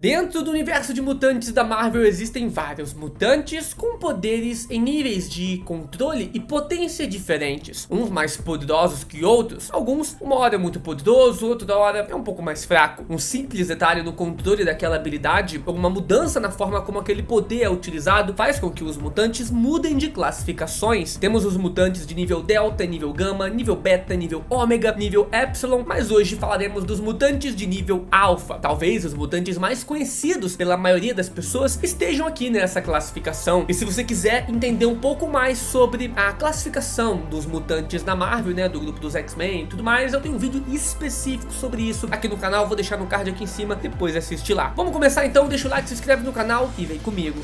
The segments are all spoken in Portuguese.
Dentro do universo de mutantes da Marvel existem vários mutantes com poderes em níveis de controle e potência diferentes, uns mais poderosos que outros, alguns uma hora é muito poderoso, outra hora é um pouco mais fraco. Um simples detalhe no controle daquela habilidade ou uma mudança na forma como aquele poder é utilizado faz com que os mutantes mudem de classificações. Temos os mutantes de nível Delta, nível Gama, nível Beta, nível Ômega, nível Epsilon, mas hoje falaremos dos mutantes de nível Alpha. Talvez os mutantes mais conhecidos pela maioria das pessoas estejam aqui nessa classificação. E se você quiser entender um pouco mais sobre a classificação dos mutantes da Marvel, né, do grupo dos X-Men e tudo mais, eu tenho um vídeo específico sobre isso aqui no canal, vou deixar no card aqui em cima, depois assiste lá. Vamos começar então, deixa o like, se inscreve no canal e vem comigo.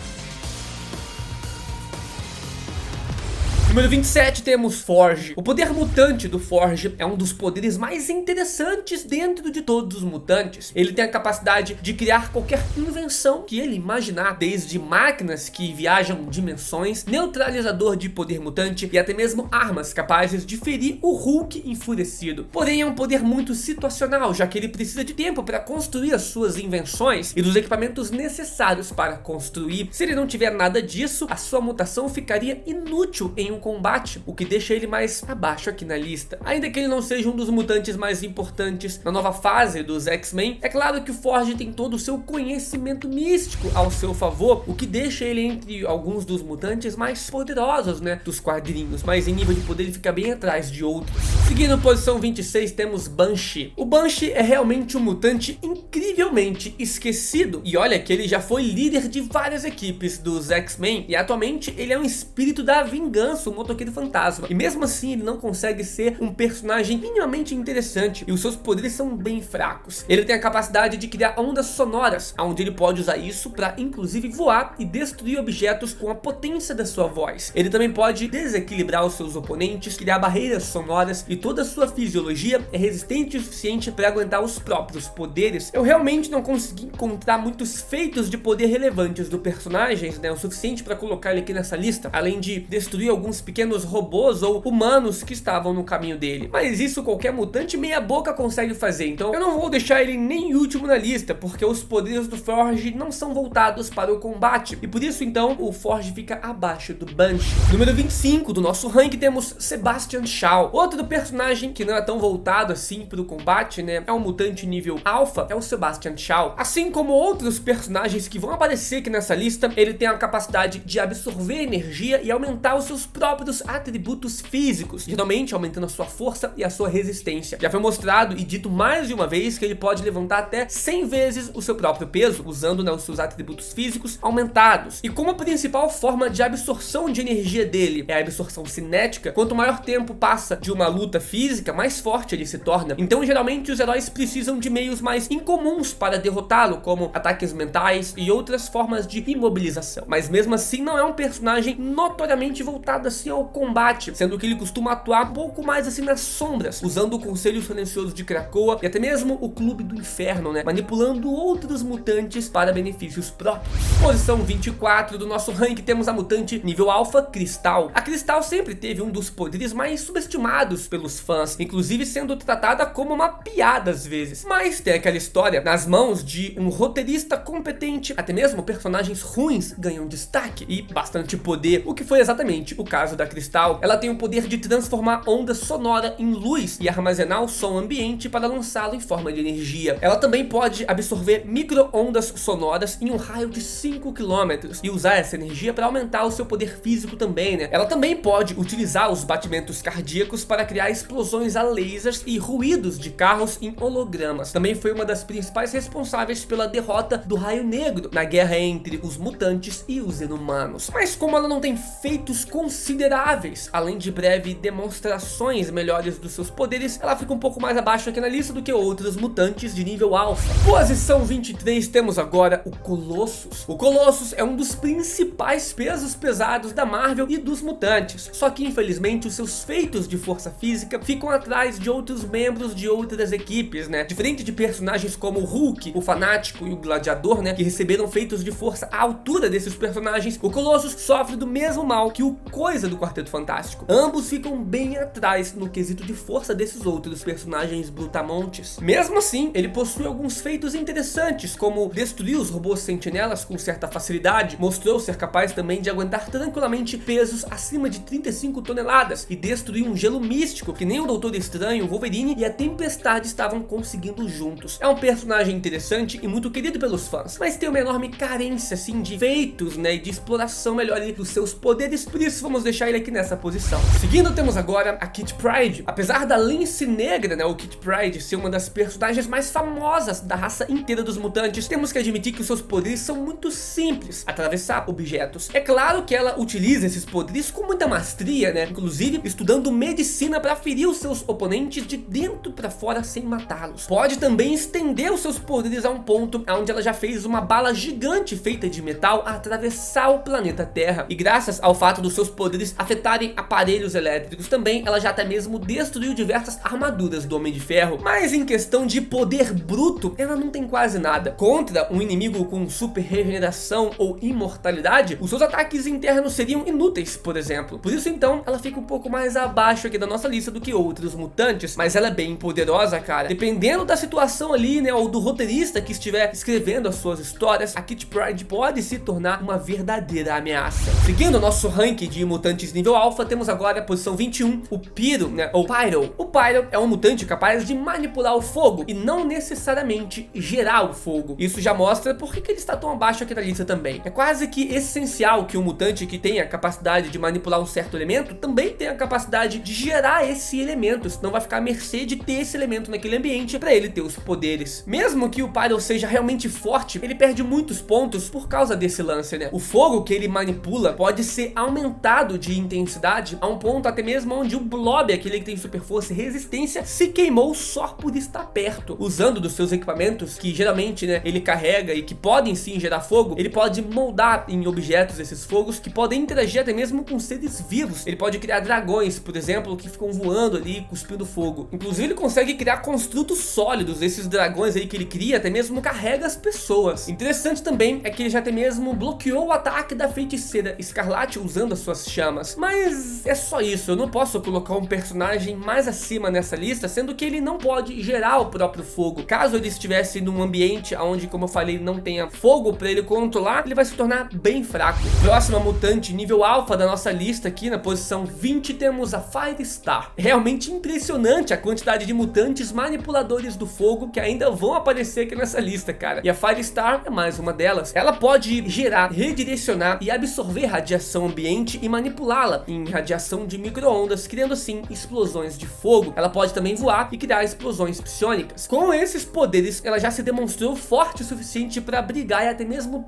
Número 27 temos Forge. O poder mutante do Forge é um dos poderes mais interessantes dentro de todos os mutantes. Ele tem a capacidade de criar qualquer invenção que ele imaginar, desde máquinas que viajam dimensões, neutralizador de poder mutante e até mesmo armas capazes de ferir o Hulk enfurecido. Porém é um poder muito situacional, já que ele precisa de tempo para construir as suas invenções e dos equipamentos necessários para construir. Se ele não tiver nada disso, a sua mutação ficaria inútil em um combate, o que deixa ele mais abaixo aqui na lista. Ainda que ele não seja um dos mutantes mais importantes na nova fase dos X-Men, é claro que o Forge tem todo o seu conhecimento místico ao seu favor, o que deixa ele entre alguns dos mutantes mais poderosos, né, dos quadrinhos, mas em nível de poder ele fica bem atrás de outros. Seguindo posição 26 temos Banshee. O Banshee é realmente um mutante incrivelmente esquecido, e olha que ele já foi líder de várias equipes dos X-Men, e atualmente ele é um espírito da vingança, um motoqueiro fantasma, e mesmo assim ele não consegue ser um personagem minimamente interessante, e os seus poderes são bem fracos. Ele tem a capacidade de criar ondas sonoras, onde ele pode usar isso para inclusive voar e destruir objetos com a potência da sua voz. Ele também pode desequilibrar os seus oponentes, criar barreiras sonoras, e toda a sua fisiologia é resistente o suficiente para aguentar os próprios poderes. Eu realmente não consegui encontrar muitos feitos de poder relevantes do personagem, né, o suficiente para colocar ele aqui nessa lista, além de destruir alguns pequenos robôs ou humanos que estavam no caminho dele. Mas isso qualquer mutante meia boca consegue fazer, então eu não vou deixar ele nem último na lista, porque os poderes do Forge não são voltados para o combate, e por isso então o Forge fica abaixo do Banshee. Número 25 do nosso ranking temos Sebastian Shaw. Outro personagem que não é tão voltado assim para o combate, né, é um mutante nível Alpha, é o Sebastian Shaw. Assim como outros personagens que vão aparecer aqui nessa lista, ele tem a capacidade de absorver energia e aumentar os seus próprios atributos físicos, geralmente aumentando a sua força e a sua resistência. Já foi mostrado e dito mais de uma vez que ele pode levantar até 100 vezes o seu próprio peso, usando, né, os seus atributos físicos aumentados. E como a principal forma de absorção de energia dele é a absorção cinética, quanto maior tempo passa de uma luta física, mais forte ele se torna. Então geralmente os heróis precisam de meios mais incomuns para derrotá-lo, como ataques mentais e outras formas de imobilização. Mas mesmo assim não é um personagem notoriamente voltado assim ao combate, sendo que ele costuma atuar um pouco mais assim nas sombras, usando o Conselho Silencioso de Krakoa e até mesmo o Clube do Inferno, né, manipulando outros mutantes para benefícios próprios. Posição 24 do nosso ranking temos a mutante nível Alpha, Cristal. A Cristal sempre teve um dos poderes mais subestimados pelos fãs, inclusive sendo tratada como uma piada às vezes. Mas tem aquela história, nas mãos de um roteirista competente, até mesmo personagens ruins ganham destaque e bastante poder, o que foi exatamente o caso da Cristal. Ela tem o poder de transformar onda sonora em luz e armazenar o som ambiente para lançá-lo em forma de energia. Ela também pode absorver micro-ondas sonoras em um raio de 5 km e usar essa energia para aumentar o seu poder físico também, né? Ela também pode utilizar os batimentos cardíacos para criar explosões a lasers e ruídos de carros em hologramas. Também foi uma das principais responsáveis pela derrota do Raio Negro na guerra entre os mutantes e os inumanos. Mas como ela não tem feitos consideráveis, além de breve demonstrações melhores dos seus poderes, ela fica um pouco mais abaixo aqui na lista do que outros mutantes de nível Alpha. Posição 23 temos agora o Colossus. O Colossus é um dos principais pesos pesados da Marvel e dos mutantes, só que infelizmente os seus feitos de força física ficam atrás de outros membros de outras equipes, né? Diferente de personagens como o Hulk, o Fanático e o Gladiador, né, que receberam feitos de força à altura desses personagens, o Colossus sofre do mesmo mal que o Coisa fraqueza do Quarteto Fantástico. Ambos ficam bem atrás no quesito de força desses outros personagens brutamontes. Mesmo assim, ele possui alguns feitos interessantes, como destruir os robôs sentinelas com certa facilidade, mostrou ser capaz também de aguentar tranquilamente pesos acima de 35 toneladas e destruir um gelo místico que nem o Doutor Estranho, o Wolverine e a Tempestade estavam conseguindo juntos. É um personagem interessante e muito querido pelos fãs, mas tem uma enorme carência assim de feitos, né, e de exploração melhor ali dos seus poderes, por isso vamos deixar ele aqui nessa posição. Seguindo, temos agora a Kitty Pryde. Apesar da Lince Negra, né, o Kitty Pryde ser uma das personagens mais famosas da raça inteira dos mutantes, temos que admitir que os seus poderes são muito simples, atravessar objetos. É claro que ela utiliza esses poderes com muita maestria, né, inclusive estudando medicina para ferir os seus oponentes de dentro para fora sem matá-los. Pode também estender os seus poderes a um ponto onde ela já fez uma bala gigante feita de metal atravessar o planeta Terra, e graças ao fato dos seus poderes afetarem aparelhos elétricos também, ela já até mesmo destruiu diversas armaduras do Homem de Ferro. Mas em questão de poder bruto, ela não tem quase nada. Contra um inimigo com super regeneração ou imortalidade, os seus ataques internos seriam inúteis, por exemplo. Por isso então, ela fica um pouco mais abaixo aqui da nossa lista do que outros mutantes, mas ela é bem poderosa, cara. Dependendo da situação ali, né, ou do roteirista que estiver escrevendo as suas histórias, a Kitty Pryde pode se tornar uma verdadeira ameaça. Seguindo o nosso ranking de mutantes nível alfa, temos agora a posição 21, o Pyro, né, ou Pyro. O Pyro é um mutante capaz de manipular o fogo e não necessariamente gerar o fogo. Isso já mostra por que ele está tão abaixo aqui da lista também. É quase que essencial que um mutante que tenha a capacidade de manipular um certo elemento também tenha a capacidade de gerar esse elemento, senão vai ficar à mercê de ter esse elemento naquele ambiente para ele ter os poderes. Mesmo que o Pyro seja realmente forte, ele perde muitos pontos por causa desse lance, né? O fogo que ele manipula pode ser aumentado de intensidade a um ponto até mesmo onde o Blob, aquele que tem super força e resistência, se queimou só por estar perto. Usando dos seus equipamentos, que geralmente, né, ele carrega e que podem sim gerar fogo, ele pode moldar em objetos esses fogos que podem interagir até mesmo com seres vivos. Ele pode criar dragões, por exemplo, que ficam voando ali, cuspindo fogo. Inclusive ele consegue criar construtos sólidos. Esses dragões aí que ele cria até mesmo carrega as pessoas. Interessante também é que ele já até mesmo bloqueou o ataque da Feiticeira Escarlate usando as suas chamas. Mas é só isso, eu não posso colocar um personagem mais acima nessa lista, sendo que ele não pode gerar o próprio fogo. Caso ele estivesse num ambiente onde, como eu falei, não tenha fogo para ele controlar, ele vai se tornar bem fraco. Próxima mutante nível alfa da nossa lista aqui, na posição 20, temos a Firestar. Realmente impressionante a quantidade de mutantes manipuladores do fogo que ainda vão aparecer aqui nessa lista, cara. E a Firestar é mais uma delas. Ela pode gerar, redirecionar e absorver radiação ambiente e manipulá-la em radiação de micro-ondas, criando assim explosões de fogo. Ela pode também voar e criar explosões psionicas. Com esses poderes, ela já se demonstrou forte o suficiente para brigar e até mesmo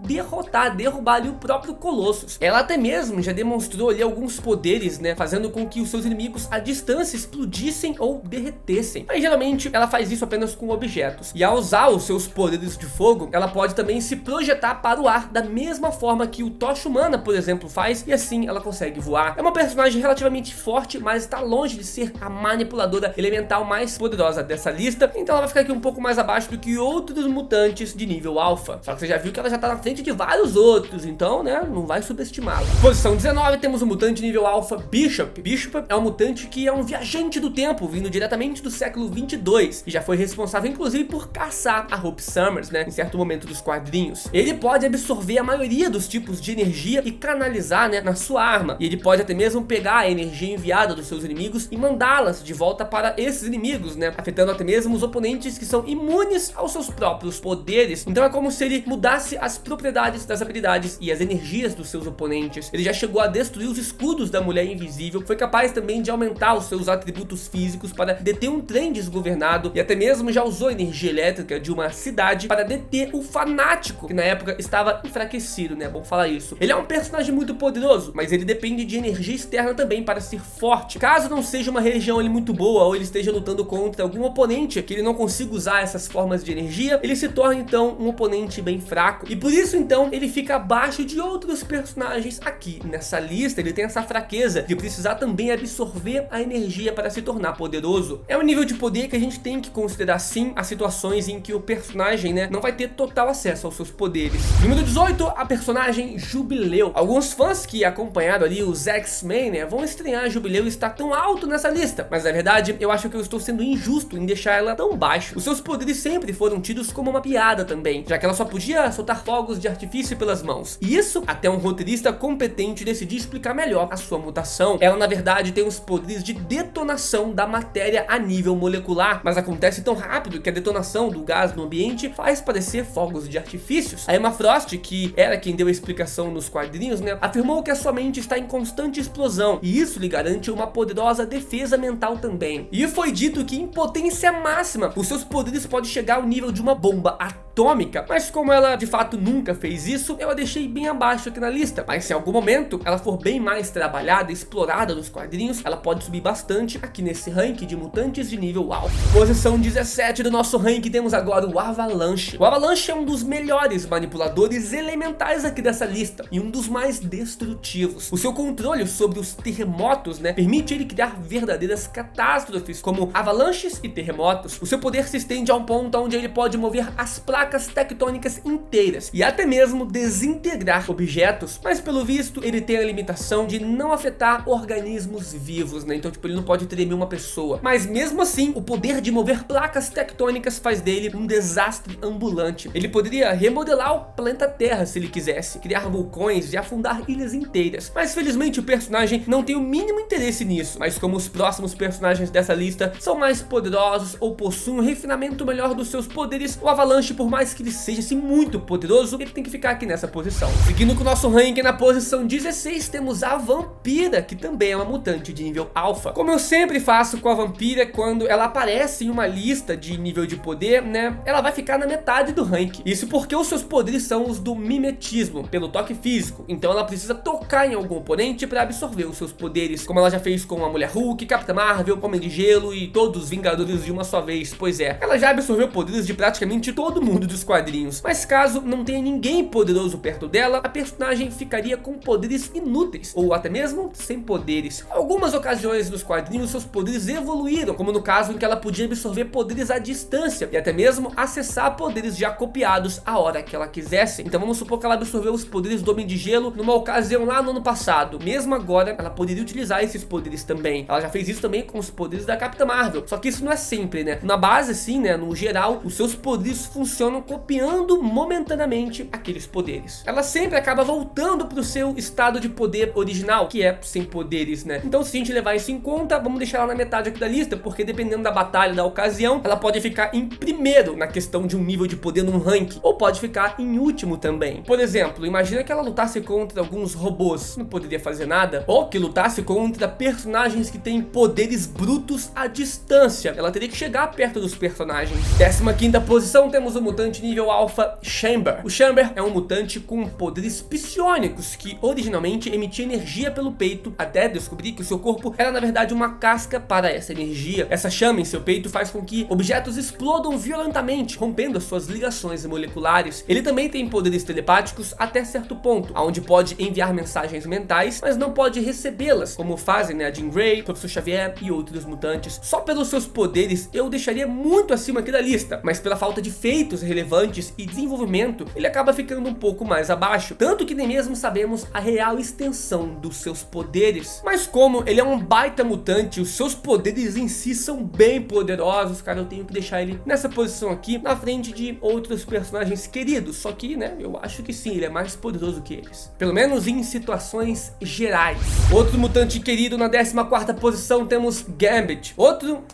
derrubar ali o próprio Colossus. Ela até mesmo já demonstrou ali alguns poderes, né, fazendo com que os seus inimigos à distância explodissem ou derretessem. Mas geralmente ela faz isso apenas com objetos. E ao usar os seus poderes de fogo, ela pode também se projetar para o ar da mesma forma que o Tocha Humana, por exemplo, faz, e assim ela consegue voar. É uma personagem relativamente forte, mas está longe de ser a manipuladora elemental mais poderosa dessa lista, então ela vai ficar aqui um pouco mais abaixo do que outros mutantes de nível alfa. Só que você já viu que ela já está na frente de vários outros, então, né, não vai subestimá-la. Posição 19, temos o mutante nível alfa Bishop. Bishop é um mutante que é um viajante do tempo, vindo diretamente do século 22, e já foi responsável inclusive por caçar a Hope Summers, né, em certo momento dos quadrinhos. Ele pode absorver a maioria dos tipos de energia e canalizar, né, na sua arma, e ele pode até mesmo pegar a energia enviada dos seus inimigos e mandá-las de volta para esses inimigos, né, afetando até mesmo os oponentes que são imunes aos seus próprios poderes. Então é como se ele mudasse as propriedades das habilidades e as energias dos seus oponentes. Ele já chegou a destruir os escudos da Mulher Invisível, foi capaz também de aumentar os seus atributos físicos para deter um trem desgovernado, e até mesmo já usou energia elétrica de uma cidade para deter o Fanático, que na época estava enfraquecido, né, bom falar isso. Ele é um personagem muito poderoso, mas ele depende de energia externa também para ser forte. Caso não seja uma região ali muito boa, ou ele esteja lutando contra algum oponente que ele não consiga usar essas formas de energia, ele se torna então um oponente bem fraco, e por isso então ele fica abaixo de outros personagens aqui nessa lista. Ele tem essa fraqueza de precisar também absorver a energia para se tornar poderoso. É um nível de poder que a gente tem que considerar sim as situações em que o personagem, né, não vai ter total acesso aos seus poderes. Número 18, a personagem Jubileu. Alguns fãs que acompanharam ali os X-Men, né, vão estranhar a Jubileu estar tão alto nessa lista, mas na verdade eu acho que eu estou sendo injusto em deixar ela tão baixo. Os seus poderes sempre foram tidos como uma piada também, já que ela só podia soltar fogos de artifício pelas mãos. E isso até um roteirista competente decidir explicar melhor a sua mutação. Ela na verdade tem os poderes de detonação da matéria a nível molecular, mas acontece tão rápido que a detonação do gás no ambiente faz parecer fogos de artifícios. A Emma Frost, que era quem deu a explicação nos quadrinhos, né, afirmou que a sua mente está em constante explosão e isso lhe garante uma poderosa defesa mental também. E foi dito que em potência máxima os seus poderes podem chegar ao nível de uma bomba atômica, mas como ela de fato nunca fez isso, eu a deixei bem abaixo aqui na lista. Mas se em algum momento ela for bem mais trabalhada, explorada nos quadrinhos, ela pode subir bastante aqui nesse ranking de mutantes de nível alto. Posição 17 do nosso ranking temos agora o Avalanche. O Avalanche é um dos melhores manipuladores elementais aqui dessa lista e um dos mais destrutivos. O seu controle sobre os terremotos, né, permite ele criar verdadeiras catástrofes como avalanches e terremotos. O seu poder se estende a um ponto onde ele pode mover as placas tectônicas inteiras e até mesmo desintegrar objetos, mas pelo visto ele tem a limitação de não afetar organismos vivos, né? Então tipo, ele não pode tremer uma pessoa, mas mesmo assim o poder de mover placas tectônicas faz dele um desastre ambulante. Ele poderia remodelar o planeta Terra se ele quisesse, criar vulcões e afundar ilhas inteiras, mas felizmente o personagem não tem o mínimo interesse nisso. Mas como os próximos personagens dessa lista são mais poderosos ou possuem um refinamento melhor dos seus poderes, o Avalanche, por mais que ele seja assim muito poderoso, ele tem que ficar aqui nessa posição. Seguindo com o nosso ranking, na posição 16 temos a Vampira, que também é uma mutante de nível alfa. Como eu sempre faço com a Vampira, quando ela aparece em uma lista de nível de poder, né, ela vai ficar na metade do ranking. Isso porque os seus poderes são os do mimetismo, pelo toque físico, então ela precisa tocar em algum oponente para absorver os seus poderes, como ela já fez com a Mulher Hulk, Capitã Marvel, Homem de Gelo e todos os Vingadores de uma só vez. Pois é, ela já absorveu poderes de praticamente todo mundo dos quadrinhos, mas caso não tenha ninguém poderoso perto dela, a personagem ficaria com poderes inúteis, ou até mesmo sem poderes. Em algumas ocasiões nos quadrinhos seus poderes evoluíram, como no caso em que ela podia absorver poderes à distância e até mesmo acessar poderes já copiados a hora que ela quisesse. Então vamos supor que ela absorveu os poderes do Homem de Gelo numa ocasião lá no ano passado. Mesmo agora ela poderia utilizar esses poderes também. Ela já fez isso também com os poderes da Capitã Marvel, só que isso não é sempre, né? Na base sim, né, no geral, os seus poderes funcionam copiando momentaneamente aqueles poderes. Ela sempre acaba voltando pro seu estado de poder original, que é sem poderes, né? Então se a gente levar isso em conta, vamos deixar ela na metade aqui da lista, porque dependendo da batalha, da ocasião, ela pode ficar em primeiro na questão de um nível de poder num ranking, ou pode ficar em último também. Por exemplo, imagina que ela lutasse contra alguns robôs, não poderia fazer nada, ou que lutasse contra personagens que têm poderes brutos à distância, ela teria que chegar perto dos personagens. 15ª posição temos o mutante nível alfa Chamber. O Chamber é um mutante com poderes psionicos que originalmente emitia energia pelo peito, até descobrir que o seu corpo era na verdade uma casca para essa energia. Essa chama em seu peito faz com que objetos explodam violentamente, rompendo as suas ligações moleculares. Ele também tem poderes telepáticos até certo ponto, onde pode enviar mensagens mentais, mas não pode recebê-las, como fazem, né, a Jean Grey, Professor Xavier e outros mutantes. Só pelos seus poderes eu deixaria muito acima aqui da lista, mas pela falta de feitos relevantes e desenvolvimento, ele acaba ficando um pouco mais abaixo, tanto que nem mesmo sabemos a real extensão dos seus poderes. Mas como ele é um baita mutante, os seus poderes em si são bem poderosos, cara, eu tenho que deixar ele nessa posição aqui, na frente de outros personagens queridos, só que, né, eu acho que sim, ele é mais poderoso que eles, pelo menos em situações gerais. Outro mutante querido na 14ª posição temos Gambit, outro...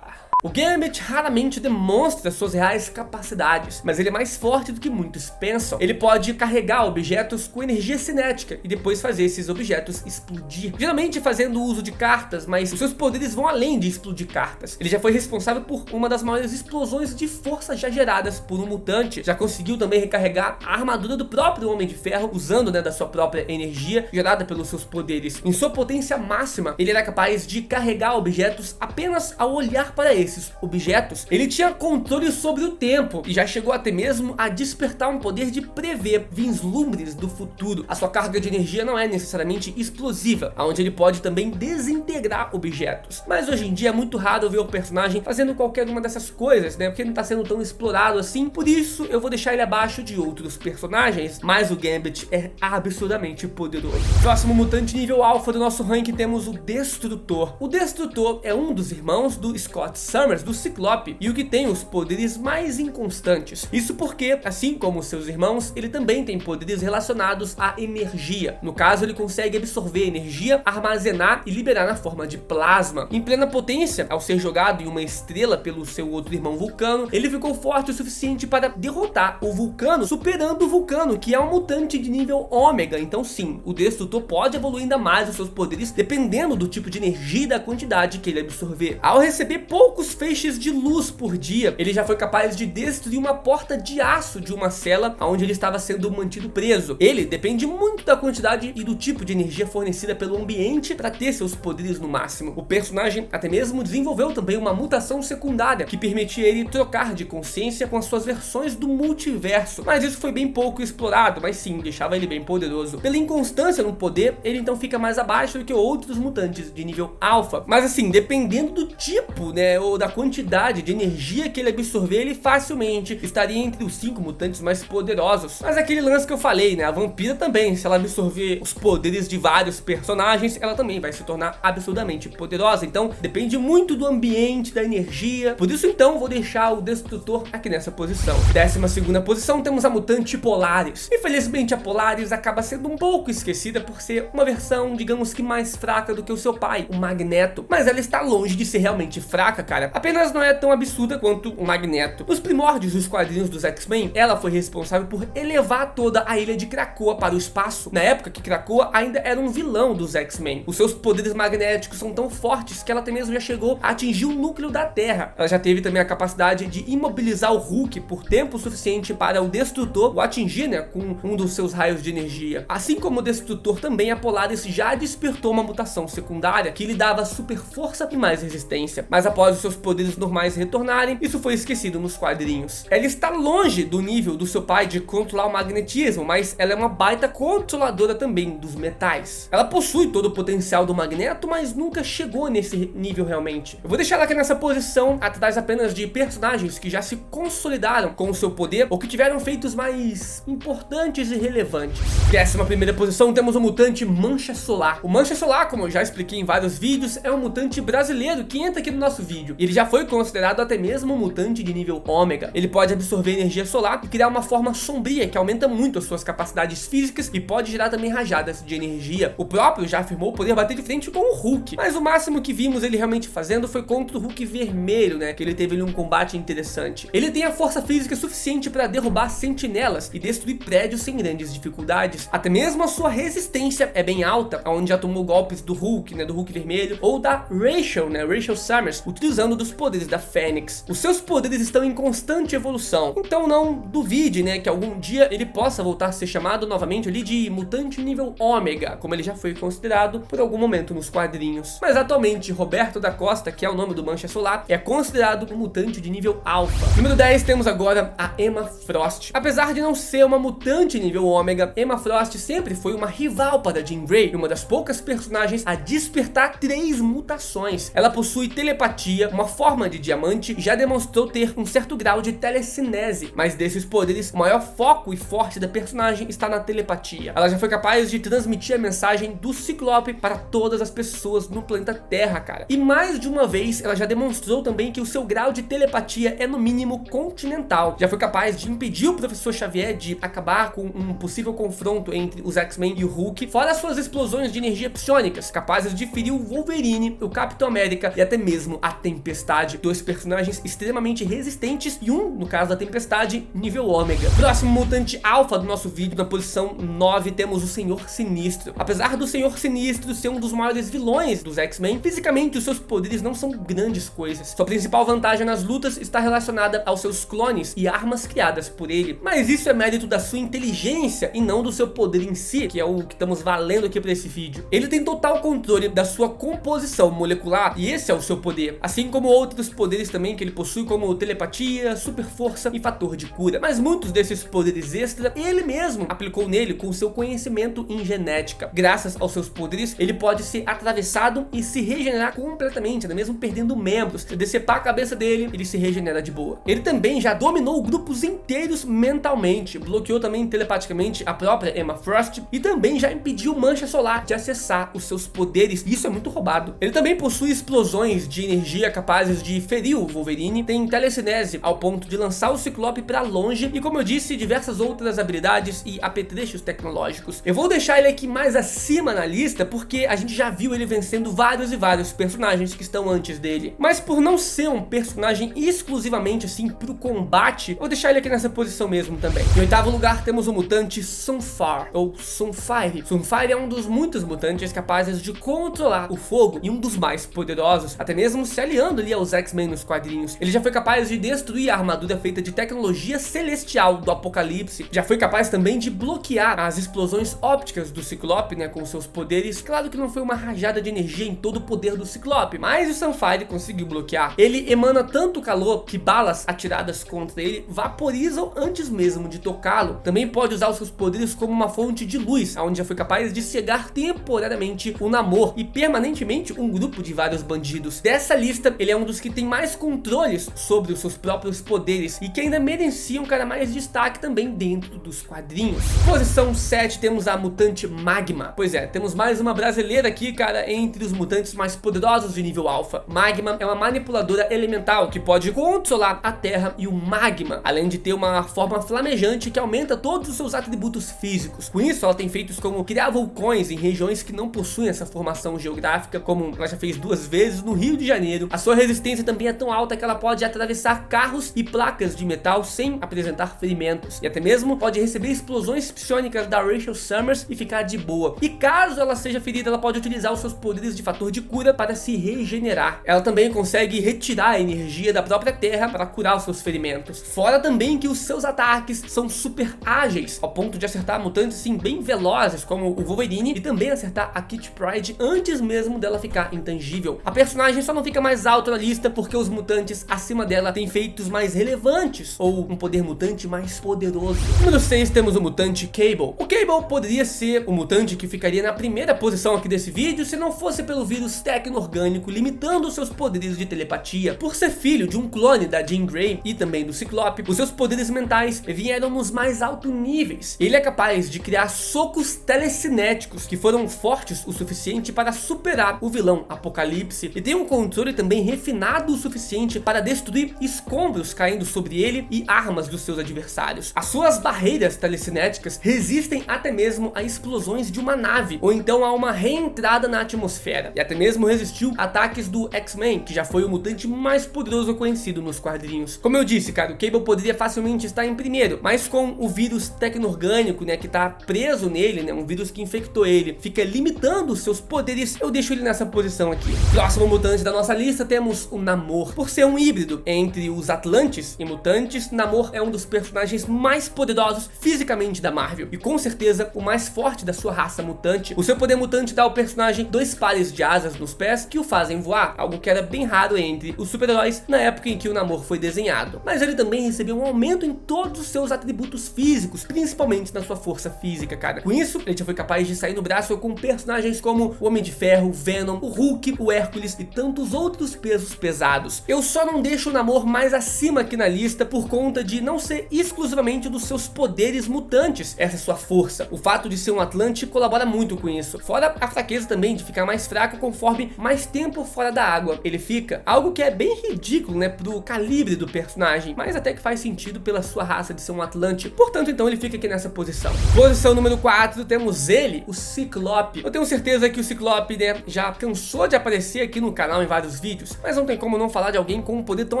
O Gambit raramente demonstra suas reais capacidades, mas ele é mais forte do que muitos pensam. Ele pode carregar objetos com energia cinética e depois fazer esses objetos explodir, geralmente fazendo uso de cartas, mas os seus poderes vão além de explodir cartas. Ele já foi responsável por uma das maiores explosões de força já geradas por um mutante, já conseguiu também recarregar a armadura do próprio Homem de Ferro, usando, né, da sua própria energia gerada pelos seus poderes. Em sua potência máxima, ele era capaz de carregar objetos apenas ao olhar para esses. desses objetos, ele tinha controle sobre o tempo e já chegou até mesmo a despertar um poder de prever vislumbres do futuro. A sua carga de energia não é necessariamente explosiva, onde ele pode também desintegrar objetos. Mas hoje em dia é muito raro ver o personagem fazendo qualquer uma dessas coisas, né? Porque não tá sendo tão explorado assim. Por isso eu vou deixar ele abaixo de outros personagens, mas o Gambit é absurdamente poderoso. Próximo mutante nível alfa do nosso ranking temos o Destrutor. O Destrutor é um dos irmãos do Scott Summers, do Ciclope, e o que tem os poderes mais inconstantes. Isso porque, assim como seus irmãos, ele também tem poderes relacionados à energia. No caso, ele consegue absorver energia, armazenar e liberar na forma de plasma. Em plena potência, ao ser jogado em uma estrela pelo seu outro irmão Vulcano, ele ficou forte o suficiente para derrotar o Vulcano, superando o Vulcano, que é um mutante de nível ômega. Então sim, o Destrutor pode evoluir ainda mais os seus poderes dependendo do tipo de energia e da quantidade que ele absorver. Ao receber poucos feixes de luz por dia, ele já foi capaz de destruir uma porta de aço de uma cela onde ele estava sendo mantido preso. Ele depende muito da quantidade e do tipo de energia fornecida pelo ambiente para ter seus poderes no máximo. O personagem até mesmo desenvolveu também uma mutação secundária que permitia ele trocar de consciência com as suas versões do multiverso, mas isso foi bem pouco explorado, mas sim, deixava ele bem poderoso. Pela inconstância no poder, ele então fica mais abaixo do que outros mutantes de nível alfa, mas assim, dependendo do tipo, né, ou da quantidade de energia que ele absorver, ele facilmente estaria entre os 5 mutantes mais poderosos. Mas aquele lance que eu falei, né, a vampira também, se ela absorver os poderes de vários personagens, ela também vai se tornar absurdamente poderosa. Então depende muito do ambiente, da energia. Por isso então vou deixar o Destrutor aqui nessa posição. 12ª posição temos a mutante Polaris. Infelizmente a Polaris acaba sendo um pouco esquecida por ser uma versão, digamos que mais fraca do que o seu pai, o Magneto. Mas ela está longe de ser realmente fraca, cara. Apenas não é tão absurda quanto o Magneto. Nos primórdios dos quadrinhos dos X-Men, ela foi responsável por elevar toda a ilha de Krakoa para o espaço, na época que Krakoa ainda era um vilão dos X-Men. Os seus poderes magnéticos são tão fortes que ela até mesmo já chegou a atingir o núcleo da Terra. Ela já teve também a capacidade de imobilizar o Hulk por tempo suficiente para o Destrutor o atingir, né, com um dos seus raios de energia. Assim como o Destrutor, também a Polaris já despertou uma mutação secundária que lhe dava super força e mais resistência. Mas após os seus poderes normais retornarem, isso foi esquecido nos quadrinhos. Ela está longe do nível do seu pai de controlar o magnetismo, mas ela é uma baita controladora também dos metais. Ela possui todo o potencial do Magneto, mas nunca chegou nesse nível realmente. Eu vou deixar ela aqui nessa posição, atrás apenas de personagens que já se consolidaram com o seu poder ou que tiveram feitos mais importantes e relevantes. 11ª posição temos o mutante Mancha Solar. O Mancha Solar, como eu já expliquei em vários vídeos, é um mutante brasileiro que entra aqui no nosso vídeo. Ele já foi considerado até mesmo um mutante de nível ômega. Ele pode absorver energia solar e criar uma forma sombria que aumenta muito as suas capacidades físicas e pode gerar também rajadas de energia. O próprio já afirmou poder bater de frente com o Hulk, mas o máximo que vimos ele realmente fazendo foi contra o Hulk vermelho, né, que ele teve ali um combate interessante. Ele tem a força física suficiente para derrubar sentinelas e destruir prédios sem grandes dificuldades. Até mesmo a sua resistência é bem alta, onde já tomou golpes do Hulk, né, do Hulk vermelho, ou da Rachel, né, Rachel Summers, utilizando dos poderes da Fênix. Os seus poderes estão em constante evolução, então não duvide, né, que algum dia ele possa voltar a ser chamado novamente ali de mutante nível ômega, como ele já foi considerado por algum momento nos quadrinhos. Mas atualmente Roberto da Costa, que é o nome do Mancha Solar, é considerado um mutante de nível alfa. Número 10 temos agora a Emma Frost. Apesar de não ser uma mutante nível ômega, Emma Frost sempre foi uma rival para Jean Grey e uma das poucas personagens a despertar 3 mutações. Ela possui telepatia, uma forma de diamante e já demonstrou ter um certo grau de telecinese, mas desses poderes, o maior foco e forte da personagem está na telepatia. Ela já foi capaz de transmitir a mensagem do Ciclope para todas as pessoas no planeta Terra, cara. E mais de uma vez, ela já demonstrou também que o seu grau de telepatia é no mínimo continental. Já foi capaz de impedir o Professor Xavier de acabar com um possível confronto entre os X-Men e o Hulk, fora suas explosões de energia psionicas, capazes de ferir o Wolverine, o Capitão América e até mesmo a Tempestade. 2 personagens extremamente resistentes e um, no caso da Tempestade, nível ômega. Próximo mutante alfa do nosso vídeo, na posição 9, temos o Senhor Sinistro. Apesar do Senhor Sinistro ser um dos maiores vilões dos X-Men, fisicamente os seus poderes não são grandes coisas. Sua principal vantagem nas lutas está relacionada aos seus clones e armas criadas por ele, mas isso é mérito da sua inteligência e não do seu poder em si, que é o que estamos valendo aqui para esse vídeo. Ele tem total controle da sua composição molecular e esse é o seu poder, assim como como outros poderes também que ele possui, como telepatia, super força e fator de cura. Mas muitos desses poderes extra, ele mesmo aplicou nele com seu conhecimento em genética. Graças aos seus poderes, ele pode ser atravessado e se regenerar completamente, né? Mesmo perdendo membros. Se decepar a cabeça dele, ele se regenera de boa. Ele também já dominou grupos inteiros mentalmente, bloqueou também telepaticamente a própria Emma Frost e também já impediu Mancha Solar de acessar os seus poderes. Isso é muito roubado. Ele também possui explosões de energia capazes de ferir o Wolverine, tem telecinese ao ponto de lançar o Ciclope para longe e, como eu disse, diversas outras habilidades e apetrechos tecnológicos. Eu vou deixar ele aqui mais acima na lista porque a gente já viu ele vencendo vários e vários personagens que estão antes dele. Mas por não ser um personagem exclusivamente assim pro combate, eu vou deixar ele aqui nessa posição mesmo também. Em oitavo lugar temos o mutante Sunfire, ou Sunfire. Sunfire é um dos muitos mutantes capazes de controlar o fogo e um dos mais poderosos, até mesmo se aliando ali aos X-Men nos quadrinhos. Ele já foi capaz de destruir a armadura feita de tecnologia celestial do Apocalipse, já foi capaz também de bloquear as explosões ópticas do Ciclope, né, com seus poderes. Claro que não foi uma rajada de energia em todo o poder do Ciclope, mas o Sunfire conseguiu bloquear. Ele emana tanto calor que balas atiradas contra ele vaporizam antes mesmo de tocá-lo. Também pode usar os seus poderes como uma fonte de luz, onde já foi capaz de cegar temporariamente o Namor e permanentemente um grupo de vários bandidos. Dessa lista, ele é um dos que tem mais controles sobre os seus próprios poderes e que ainda merecia um cara mais destaque também dentro dos quadrinhos. Posição 7 temos a mutante Magma. Pois é, temos mais uma brasileira aqui, cara, entre os mutantes mais poderosos de nível alfa. Magma é uma manipuladora elemental que pode controlar a terra e o magma, além de ter uma forma flamejante que aumenta todos os seus atributos físicos. Com isso, ela tem feitos como criar vulcões em regiões que não possuem essa formação geográfica, como ela já fez 2 vezes no Rio de Janeiro. A sua resistência também é tão alta que ela pode atravessar carros e placas de metal sem apresentar ferimentos, e até mesmo pode receber explosões psionicas da Rachel Summers e ficar de boa. E caso ela seja ferida, ela pode utilizar os seus poderes de fator de cura para se regenerar. Ela também consegue retirar a energia da própria terra para curar os seus ferimentos. Fora também que os seus ataques são super ágeis, ao ponto de acertar mutantes sim bem velozes, como o Wolverine, e também acertar a Kitty Pryde antes mesmo dela ficar intangível. A personagem só não fica mais alta na lista porque os mutantes acima dela têm feitos mais relevantes, ou um poder mutante mais poderoso. Número 6 temos o mutante Cable. O Cable poderia ser o mutante que ficaria na primeira posição aqui desse vídeo se não fosse pelo vírus tecno-orgânico limitando seus poderes de telepatia. Por ser filho de um clone da Jean Grey e também do Ciclope, os seus poderes mentais vieram nos mais altos níveis. Ele é capaz de criar socos telecinéticos que foram fortes o suficiente para superar o vilão Apocalipse, e tem um controle também refinado o suficiente para destruir escombros caindo sobre ele e armas dos seus adversários. As suas barreiras telecinéticas resistem até mesmo a explosões de uma nave, ou então a uma reentrada na atmosfera, e até mesmo resistiu a ataques do X-Men, que já foi o mutante mais poderoso conhecido nos quadrinhos. Como eu disse, cara, o Cable poderia facilmente estar em primeiro, mas com o vírus tecno-orgânico, né, que tá preso nele, né, um vírus que infectou ele, fica limitando os seus poderes, eu deixo ele nessa posição aqui. Próximo mutante da nossa lista temos o Namor. Por ser um híbrido entre os Atlantes e mutantes, Namor é um dos personagens mais poderosos fisicamente da Marvel, e com certeza o mais forte da sua raça mutante. O seu poder mutante dá ao personagem 2 pares de asas nos pés que o fazem voar, algo que era bem raro entre os super-heróis na época em que o Namor foi desenhado. Mas ele também recebeu um aumento em todos os seus atributos físicos, principalmente na sua força física, cara. Com isso, ele já foi capaz de sair no braço com personagens como o Homem de Ferro, o Venom, o Hulk, o Hércules e tantos outros pesos pesados. Eu só não deixo o Namor mais acima aqui na lista por conta de não ser exclusivamente dos seus poderes mutantes, essa é sua força. O fato de ser um Atlante colabora muito com isso, fora a fraqueza também de ficar mais fraco conforme mais tempo fora da água ele fica, algo que é bem ridículo, né, pro calibre do personagem, mas até que faz sentido pela sua raça de ser um Atlante, portanto então ele fica aqui nessa posição. Posição número 4 temos ele, o Ciclope. Eu tenho certeza que o Ciclope, né, já cansou de aparecer aqui no canal em vários vídeos, mas não tem como não falar de alguém com um poder tão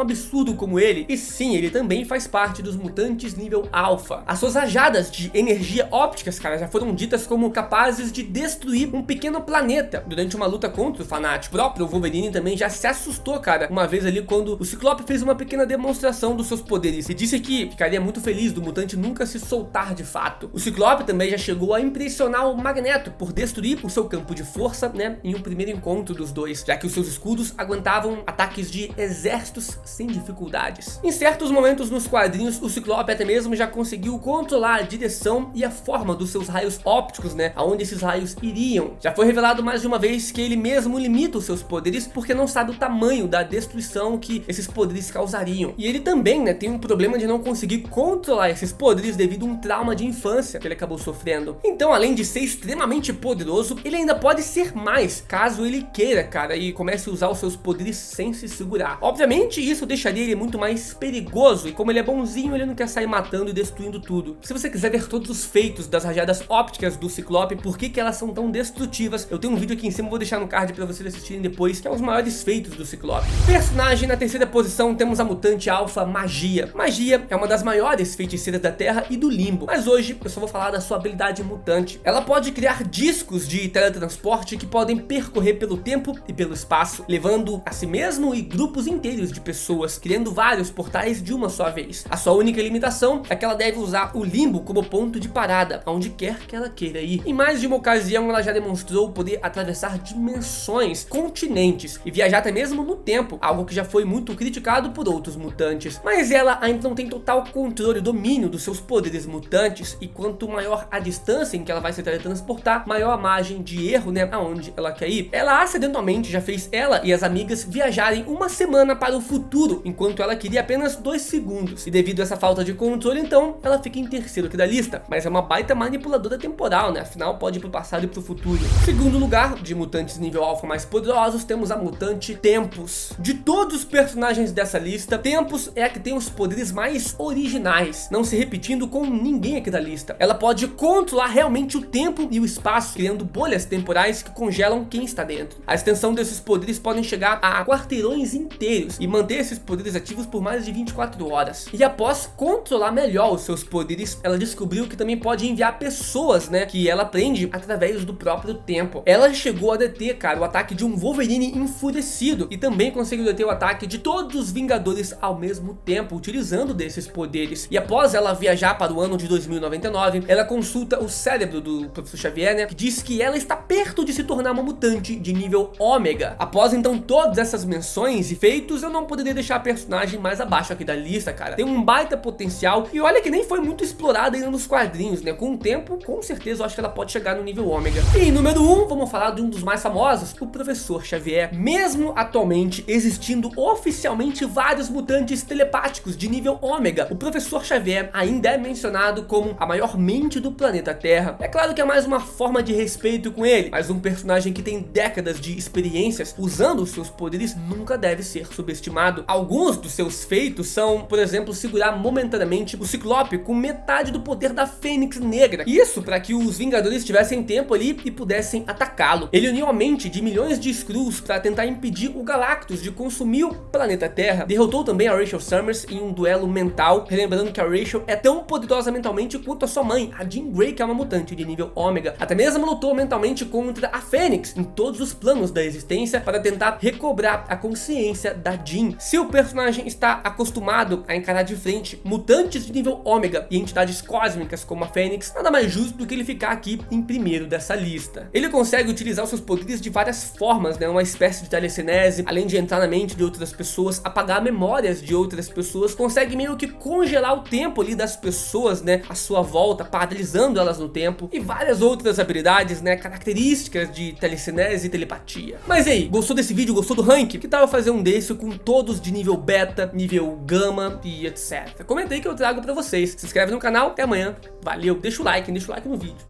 absurdo como ele, e sim, ele também faz parte dos mutantes nível alfa. As suas rajadas de energia óptica ópticas, cara, já foram ditas como capazes de destruir um pequeno planeta durante uma luta contra o Fanático. O próprio Wolverine também já se assustou, cara, uma vez ali quando o Ciclope fez uma pequena demonstração dos seus poderes e disse que ficaria muito feliz do mutante nunca se soltar de fato. O Ciclope também já chegou a impressionar o Magneto por destruir o seu campo de força, né, em um primeiro encontro dos dois, já que os seus escudos aguentavam ataques de exércitos sem dificuldades. Em certos momentos nos quadrinhos, o Ciclope até mesmo já conseguiu controlar a direção e a forma dos seus raios ópticos, né, aonde esses raios iriam. Já foi revelado mais de uma vez que ele mesmo limita os seus poderes porque não sabe o tamanho da destruição que esses poderes causariam. E ele também, né, tem um problema de não conseguir controlar esses poderes devido a um trauma de infância que ele acabou sofrendo. Então, além de ser extremamente poderoso, ele ainda pode ser mais, caso ele queira, cara, e comece a usar os seus poderes sem se segurar. Obviamente, isso deixaria ele muito mais perigoso, e como ele é bonzinho, ele não quer sair matando e destruindo tudo. Se você quiser ver todos os feitos das rajadas ópticas do Ciclope, por que elas são tão destrutivas, eu tenho um vídeo aqui em cima, vou deixar no card pra vocês assistirem depois, que é os maiores feitos do Ciclope. Personagem na terceira posição, temos a mutante alfa Magia. Magia é uma das maiores feiticeiras da Terra e do Limbo, mas hoje eu só vou falar da sua habilidade mutante. Ela pode criar discos de teletransporte que podem percorrer pelo tempo e pelo espaço, levando a si mesmo e grupos inteiros de pessoas, criando vários portais de uma só vez. A sua única limitação é que ela deve usar o Limbo como ponto de parada, aonde quer que ela queira ir. Em mais de uma ocasião, ela já demonstrou poder atravessar dimensões, continentes e viajar até mesmo no tempo, algo que já foi muito criticado por outros mutantes. Mas ela ainda não tem total controle e domínio dos seus poderes mutantes, e quanto maior a distância em que ela vai se teletransportar, maior a margem de erro, né, aonde ela quer ir. Ela acidentalmente já fez ela e as amigas viajarem uma semana para o futuro, enquanto ela queria apenas 2 segundos. E devido a essa falta de controle, então, ela fica em terceiro aqui da lista, mas é uma baita manipuladora temporal, né, afinal pode ir pro passado e pro futuro. Segundo lugar, de mutantes nível alfa mais poderosos, temos a mutante Tempus. De todos os personagens dessa lista, Tempus é a que tem os poderes mais originais, não se repetindo com ninguém aqui da lista. Ela pode controlar realmente o tempo e o espaço, criando bolhas temporais que congelam quem está dentro. A extensão desses poderes podem chegar a quarteirões inteiros e manter esses poderes ativos por mais de 24 horas. E após controlar melhor os seus poderes, ela descobriu que também pode enviar pessoas, né, que ela prende através do próprio tempo. Ela chegou a deter, cara, o ataque de um Wolverine enfurecido e também conseguiu deter o ataque de todos os Vingadores ao mesmo tempo, utilizando desses poderes. E após ela viajar para o ano de 2099, ela consulta o cérebro do Professor Xavier, né, que diz que ela está perto de se tornar uma mutante de nível ômega. Após então todas essas menções e feitos, eu não poderia deixar a personagem mais abaixo aqui da lista, cara. Tem um baita potencial e olha que nem foi muito explorada ainda nos quadrinhos, né? Com o tempo, com certeza eu acho que ela pode chegar no nível ômega. E número 1, vamos falar de um dos mais famosos, o Professor Xavier. Mesmo atualmente existindo oficialmente vários mutantes telepáticos de nível ômega, o Professor Xavier ainda é mencionado como a maior mente do planeta Terra. É claro que é mais uma forma de respeito com ele, mas um personagem que tem décadas de experiências usando os seus poderes nunca deve ser subestimado. Alguns dos seus feitos são, por exemplo, segurar momentaneamente o Ciclope com metade do poder da Fênix Negra. Isso para que os Vingadores tivessem tempo ali e pudessem atacá-lo. Ele uniu a mente de milhões de Skrulls para tentar impedir o Galactus de consumir o planeta Terra. Derrotou também a Rachel Summers em um duelo mental, relembrando que a Rachel é tão poderosa mentalmente quanto a sua mãe, a Jean Grey, que é uma mutante de nível ômega. Até mesmo lutou mentalmente contra a Fênix em todos os planos da existência para tentar recobrar a consciência da Jean. Se o personagem está acostumado a encarar de frente mutantes de nível ômega e entidades cósmicas como a Fênix, nada mais justo do que ele ficar aqui em primeiro dessa lista. Ele consegue utilizar os seus poderes de várias formas, né? Uma espécie de telecinese, além de entrar na mente de outras pessoas, apagar memórias de outras pessoas, consegue meio que congelar o tempo ali das pessoas, né, à sua volta, paralisando elas no tempo, e várias outras habilidades, né, características de telecinese e telepatia. Mas e aí, gostou desse vídeo? Gostou do rank? Que tal eu fazer um desse com todos de nível beta, nível gama e etc? Comenta aí que eu trago pra vocês. Se inscreve no canal, até amanhã. Valeu, deixa o like no vídeo.